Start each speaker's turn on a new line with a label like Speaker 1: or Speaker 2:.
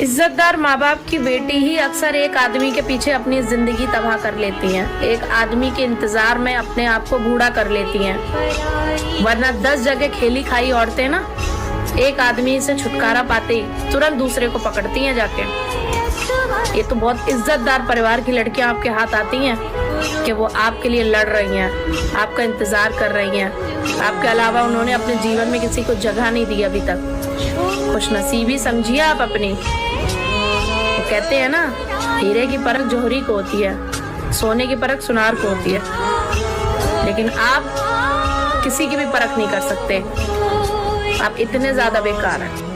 Speaker 1: इज्जतदार माँ बाप की बेटी ही अक्सर एक आदमी के पीछे अपनी जिंदगी तबाह कर लेती हैं। एक आदमी के इंतजार में अपने आप को बूढ़ा कर लेती हैं। वरना 10 जगह खेली खाई औरतें ना एक आदमी से छुटकारा पाते ही तुरंत दूसरे को पकड़ती हैं जाके। ये तो बहुत इज्जतदार परिवार की लड़कियां आपके हाथ आती हैं कि वो आपके लिए लड़ रही हैं, आपका इंतजार कर रही हैं। आपके अलावा उन्होंने अपने जीवन में किसी को जगह नहीं दी अभी तक। खुशनसीबी समझिए आप अपनी। वो कहते हैं ना, हीरे की परख जौहरी को होती है, सोने की परख सुनार को होती है, लेकिन आप किसी की भी परख नहीं कर सकते। आप इतने ज्यादा बेकार हैं।